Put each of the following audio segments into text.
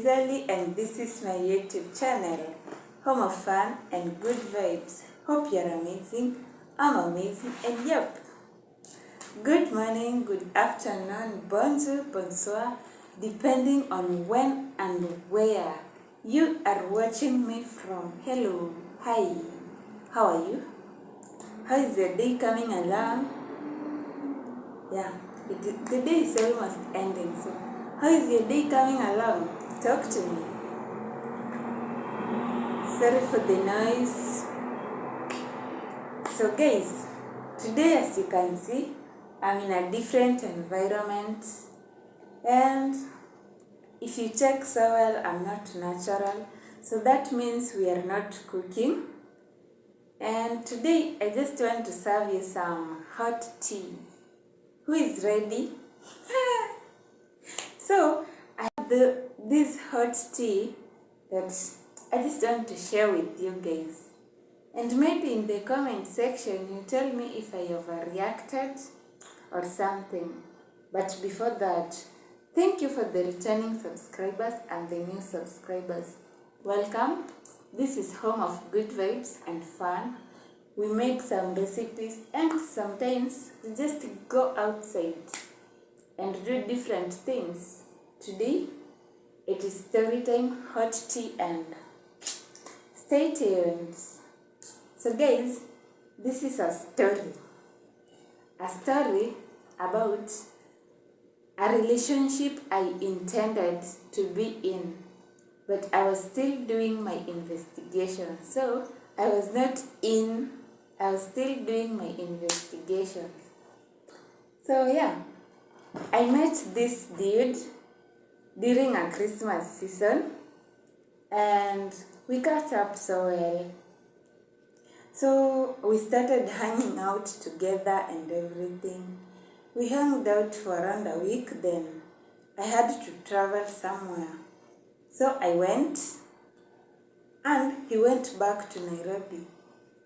Ali and this is my YouTube channel, home of fun and good vibes. Hope you're amazing. I'm amazing and yep. Good morning, good afternoon, bonjour, bonsoir, depending on when and where you are watching me from. Hello, hi, how are you? How is your day coming along? Yeah, the day is almost ending, so how is your day coming along? Talk to me. Sorry for the noise. So guys, today as you can see, I'm in a different environment, and if you check so well, I'm not natural, so that means we are not cooking. And today I just want to serve you some hot tea. Who is ready? So I have this hot tea that I just want to share with you guys. And maybe in the comment section you tell me if I overreacted or something. But before that, thank you for the returning subscribers and the new subscribers. Welcome. This is home of good vibes and fun. We make some recipes and sometimes we just go outside and do different things. Today, it is story time, hot tea, and stay tuned. So guys, this is a story about a relationship I intended to be in, but I was still doing my investigation. So I was not in, I was still doing my investigation. So yeah, I met this dude during a Christmas season and we got up so well. So we started hanging out together and everything. We hung out for around a week, then I had to travel somewhere. So I went and he went back to Nairobi.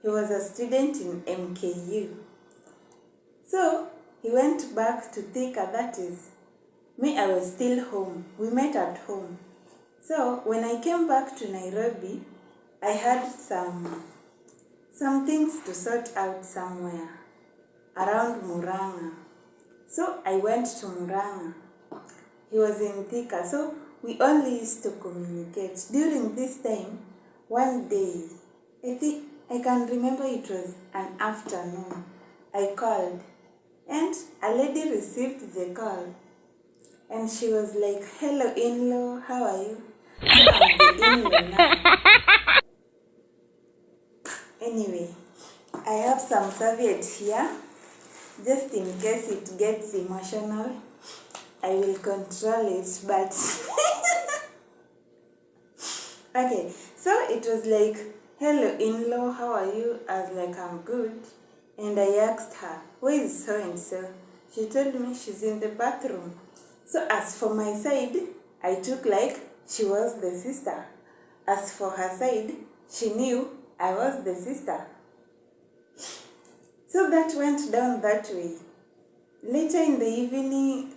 He was a student in MKU. So he went back to Thika, that is. Me, I was still home. We met at home. So when I came back to Nairobi, I had some things to sort out somewhere around Murang'a. So I went to Murang'a. He was in Thika, so we only used to communicate. During this time, one day, I think I can remember it was an afternoon, I called and a lady received the call and she was like, "Hello in-law, how are you?" So I'm the in-law now. Anyway, I have some serviette here, just in case it gets emotional. I will control it, but okay, so it was like, "Hello in-law, how are you?" I was like, "I'm good." And I asked her, "Where is so-and-so?" She told me she's in the bathroom. So as for my side, I took like she was the sister. As for her side, she knew I was the sister. So that went down that way. Later in the evening,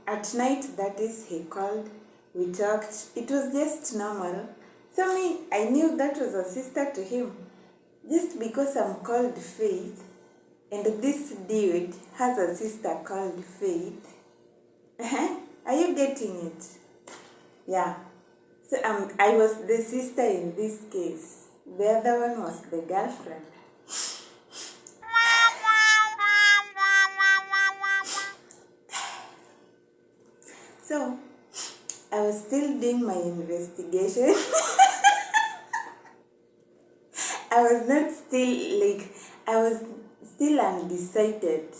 at night, that is, he called, we talked. It was just normal. So I knew that was a sister to him. Just because I'm called Faith, and this dude has a sister called Faith. Are you getting it? Yeah. So I was the sister in this case. The other one was the girlfriend. So I was still doing my investigation. I was still undecided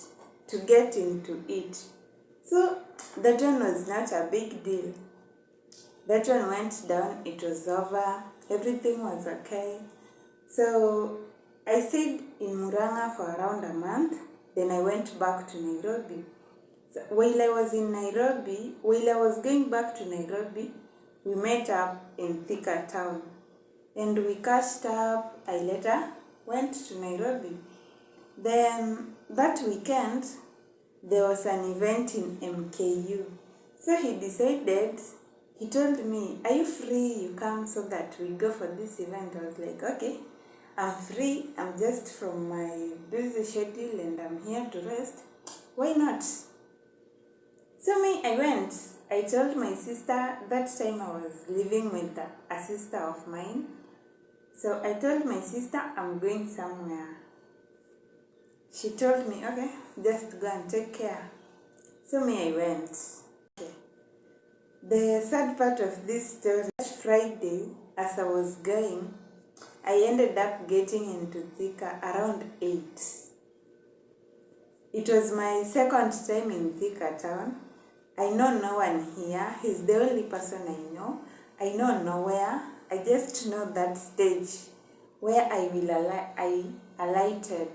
to get into it. So that one was not a big deal. That one went down, it was over, everything was okay. So I stayed in Murang'a for around a month, then I went back to Nairobi. So while I was going back to Nairobi, we met up in Thika town. And we catched up. I later went to Nairobi. Then that weekend, there was an event in MKU. So he decided He told me, are you free? You come so that we go for this event. I was like, okay, I'm free. I'm just from my busy schedule and I'm here to rest. Why not? So I went. I told my sister, that time I was living with a sister of mine. So I told my sister, I'm going somewhere. She told me, okay, just go and take care. So I went. Okay. The sad part of this story, Friday, as I was going, I ended up getting into Thika around 8. It was my second time in Thika town. I know no one here. He's the only person I know. I know nowhere. I just know that stage where I alighted.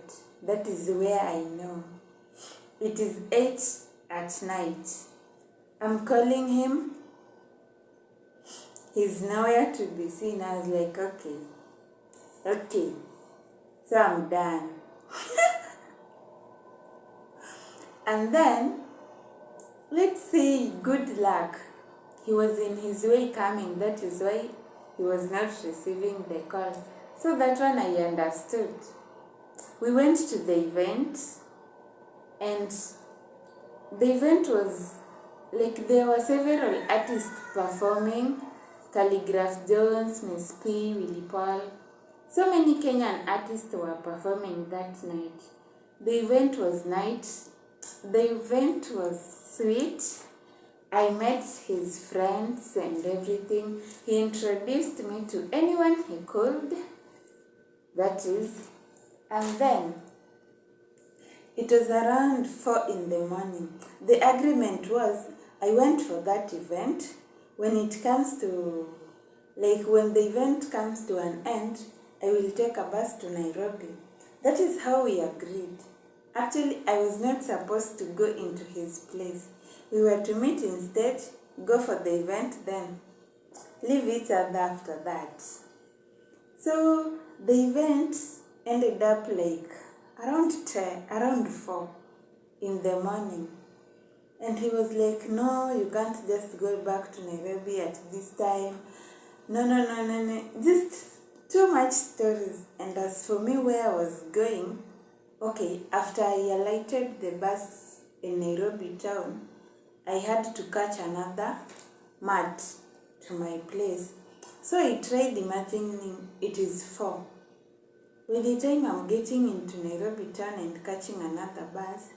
That is where I know. It is 8 at night. I'm calling him. He's nowhere to be seen. I was like, okay. So I'm done. And then, let's say good luck. He was in his way coming. That is why he was not receiving the call. So that one I understood. We went to the event, and the event was like there were several artists performing. Calligraph Jones, Miss P, Willie Paul. So many Kenyan artists were performing that night. The event was nice. The event was sweet. I met his friends and everything. He introduced me to anyone he could. That is. And then, it was around 4 in the morning. The agreement was, I went for that event. When it comes to, when the event comes to an end, I will take a bus to Nairobi. That is how we agreed. Actually, I was not supposed to go into his place. We were to meet instead, go for the event, then leave each other after that. So the event ended up around 4 in the morning. And he was like, no, you can't just go back to Nairobi at this time. No. Just too much stories. And as for me, where I was going, okay, after I alighted the bus in Nairobi town, I had to catch another mat to my place. So I tried imagining it is 4. By the time I'm getting into Nairobi town and catching another bus,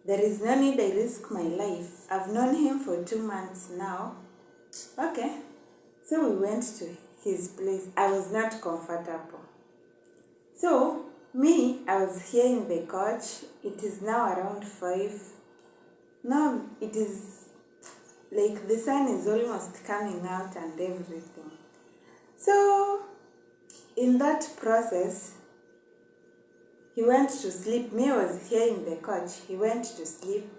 there is no need I risk my life. I've known him for 2 months now. Okay. So we went to his place. I was not comfortable. So, I was here in the coach. It is now around 5. Now it is like the sun is almost coming out and everything. So, in that process, he went to sleep. Me was here in the coach. He went to sleep.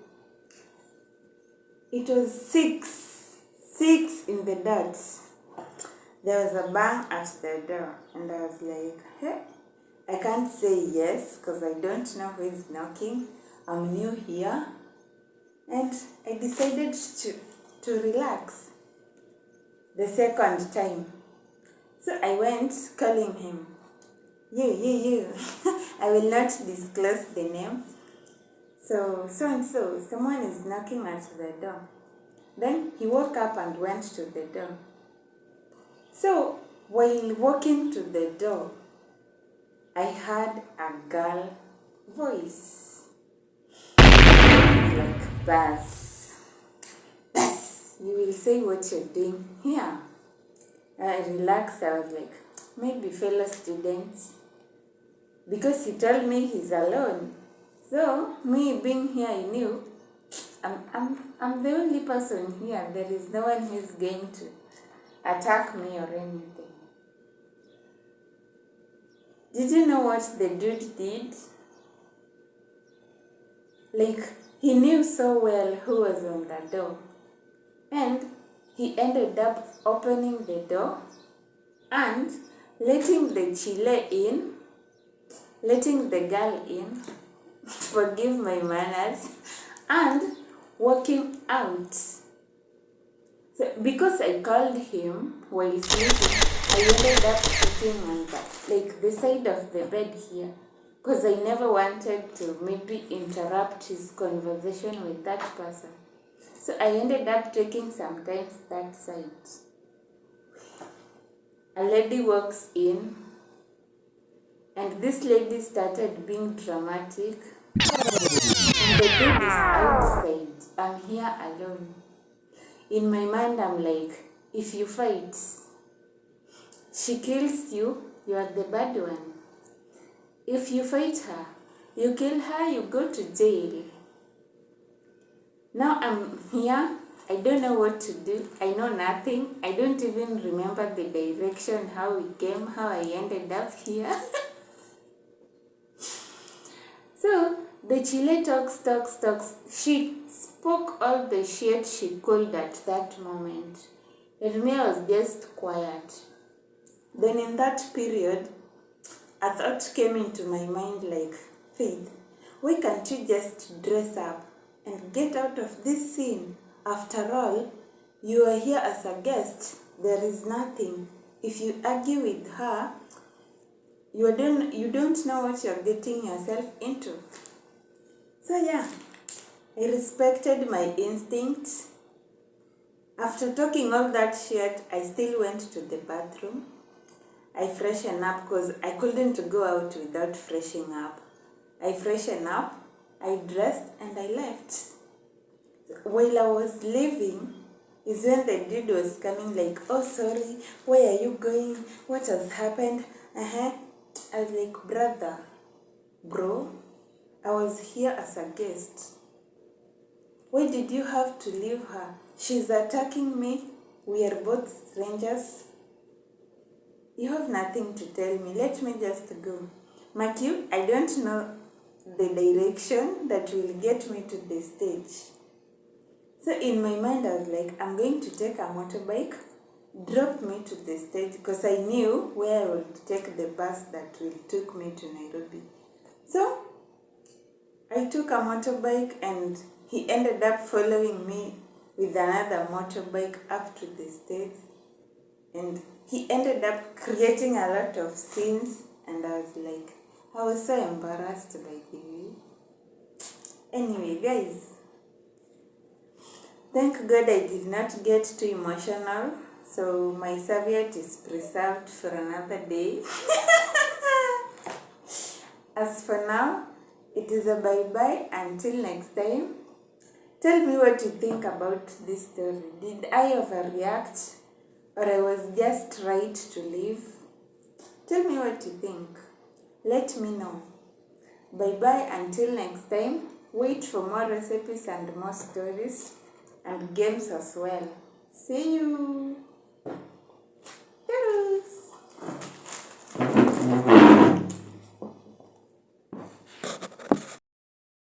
It was 6 in the dot. There was a bang at the door, and I was like, hey, I can't say yes because I don't know who is knocking. I'm new here. And I decided to relax the second time. So I went calling him. You. I will not disclose the name. So and so, someone is knocking at the door. Then he woke up and went to the door. So while walking to the door, I heard a girl voice. It's like, Bas, you will say what you're doing here. I relaxed. I was like, maybe fellow students. Because he told me he's alone. So, me being here, I knew I'm the only person here. There is no one who's going to attack me or anything. Did you know what the dude did? Like, he knew so well who was on the door. And he ended up opening the door and letting the chile in, letting the girl in, forgive my manners, and walking out. So because I called him while sleeping, I ended up sitting on the side of the bed here, because I never wanted to maybe interrupt his conversation with that person. So I ended up taking sometimes that side. A lady walks in, and this lady started being dramatic. And the dude is outside. I'm here alone. In my mind, I'm like, if you fight, she kills you, you are the bad one. If you fight her, you kill her, you go to jail. Now I'm here, I don't know what to do. I know nothing. I don't even remember the direction, how we came, how I ended up here. So the Chile talks. She spoke all the shit she could at that moment. And me, I was just quiet. Then in that period, a thought came into my mind like, Faith, why can't you just dress up and get out of this scene? After all, you are here as a guest. There is nothing. If you argue with her, you don't know what you're getting yourself into. So yeah, I respected my instincts. After talking all that shit, I still went to the bathroom. I freshened up because I couldn't go out without freshening up. I freshened up, I dressed, and I left. While I was leaving is when the dude was coming like, oh sorry, where are you going? What has happened? I was like, brother, bro, I was here as a guest. Why did you have to leave her? She's attacking me. We are both strangers. You have nothing to tell me. Let me just go. Matthew, I don't know the direction that will get me to the stage. So in my mind, I was like, I'm going to take a motorbike, drop me to the stage, because I knew where I would take the bus that will take me to Nairobi. So I took a motorbike and he ended up following me with another motorbike up to the stage. And he ended up creating a lot of scenes, and I was so embarrassed by the way. Anyway, guys, thank God I did not get too emotional, so my serviette is preserved for another day. As for now, it is a bye-bye until next time. Tell me what you think about this story. Did I overreact? Or I was just right to leave? Tell me what you think. Let me know. Bye-bye until next time. Wait for more recipes and more stories and games as well. See you!